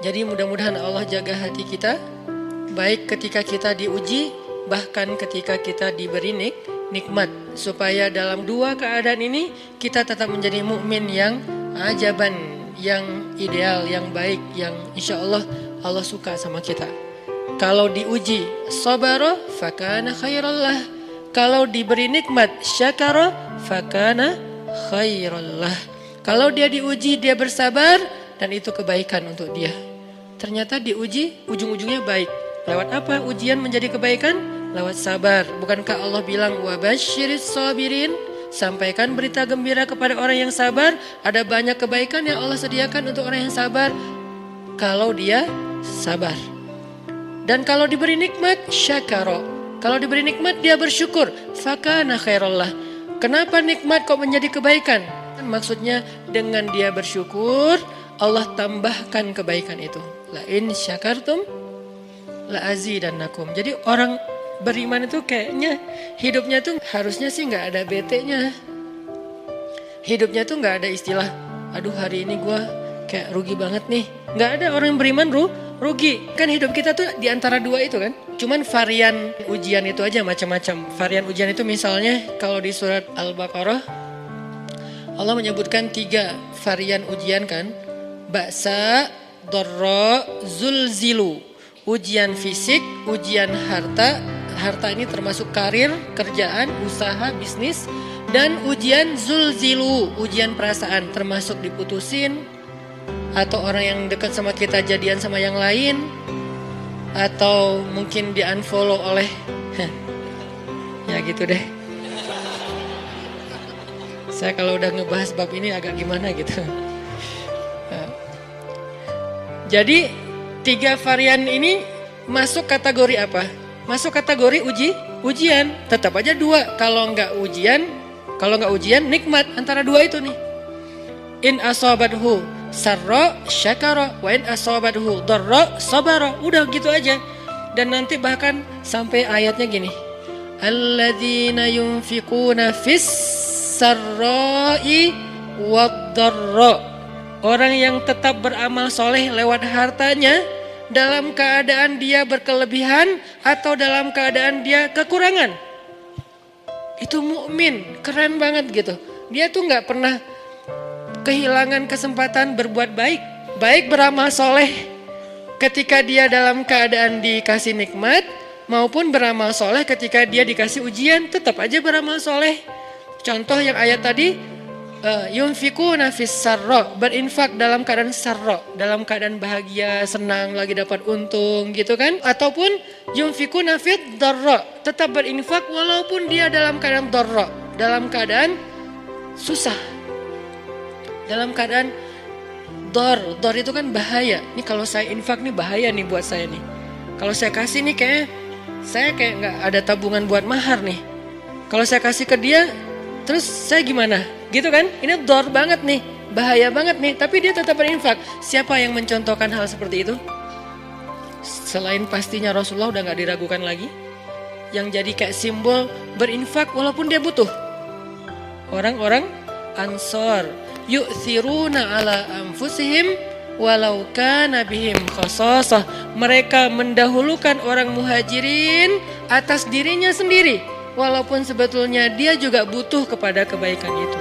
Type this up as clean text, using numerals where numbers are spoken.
Jadi mudah-mudahan Allah jaga hati kita, baik ketika kita diuji, bahkan ketika kita diberi nikmat, supaya dalam dua keadaan ini kita tetap menjadi mukmin yang ajaban, yang ideal, yang baik, yang insya Allah Allah suka sama kita. Kalau diuji sabara fakana khairallah, kalau diberi nikmat syakara fakana khairallah. Kalau dia diuji dia bersabar dan itu kebaikan untuk dia. Ternyata diuji ujung-ujungnya baik. Lewat apa ujian menjadi kebaikan? Lewat sabar. Bukankah Allah bilang wabasyiris sabirin? Sampaikan berita gembira kepada orang yang sabar. Ada banyak kebaikan yang Allah sediakan untuk orang yang sabar kalau dia sabar. Dan kalau diberi nikmat syakara. Kalau diberi nikmat dia bersyukur. Fakana khairallah. Kenapa nikmat kok menjadi kebaikan? Maksudnya dengan dia bersyukur Allah tambahkan kebaikan itu. La in syakartum la azidannakum. Jadi orang beriman itu kayaknya hidupnya tuh harusnya sih nggak ada bete-nya. Hidupnya tuh nggak ada istilah, aduh hari ini gue kayak rugi banget nih. Nggak ada orang yang beriman rugi. Kan hidup kita tuh di antara dua itu kan. Cuman varian ujian itu aja macam-macam. Varian ujian itu misalnya kalau di surat Al-Baqarah Allah menyebutkan 3 varian ujian kan. Ba'sa, dharra, zulzilu. Ujian fisik, ujian harta. Harta ini termasuk karir, kerjaan, usaha, bisnis. Dan ujian zulzilu, ujian perasaan, termasuk diputusin. Atau orang yang dekat sama kita jadian sama yang lain. Atau mungkin di unfollow oleh ya gitu deh. Saya kalau udah ngebahas bab ini agak gimana gitu. Jadi 3 varian ini masuk kategori apa? Masuk kategori ujian. Tetap aja 2. Kalau nggak ujian nikmat. Antara 2 itu nih. In asabathu sarra syakara wa in asabathu dharra sabara. Udah gitu aja. Dan nanti bahkan sampai ayatnya gini. Alladzina yunfiquna fis sarra'i wad dharra. Orang yang tetap beramal soleh lewat hartanya dalam keadaan dia berkelebihan atau dalam keadaan dia kekurangan. Itu mukmin, keren banget gitu. Dia tuh nggak pernah kehilangan kesempatan berbuat baik. Baik beramal soleh ketika dia dalam keadaan dikasih nikmat maupun beramal soleh ketika dia dikasih ujian, tetap aja beramal soleh. Contoh yang ayat tadi. Yunfikuna fis sarra, berinfak dalam keadaan sarra, dalam keadaan bahagia, senang, lagi dapat untung gitu kan. Ataupun yunfikuna fit dharra, tetap berinfak walaupun dia dalam keadaan dharra, dalam keadaan susah, dalam keadaan dor itu kan bahaya. Nih kalau saya infak nih bahaya nih buat saya nih. Kalau saya kasih nih saya kayak nggak ada tabungan buat mahar nih. Kalau saya kasih ke dia, terus saya gimana? Gitu kan? Ini dor banget nih, bahaya banget nih. Tapi dia tetap berinfak. Siapa yang mencontohkan hal seperti itu? Selain pastinya Rasulullah udah gak diragukan lagi. Yang jadi kayak simbol berinfak walaupun dia butuh. Orang-orang Ansor. Yu'thiruna ala anfusihim walau kana bihim khasasah. Mereka mendahulukan orang muhajirin atas dirinya sendiri. Walaupun sebetulnya dia juga butuh kepada kebaikan itu.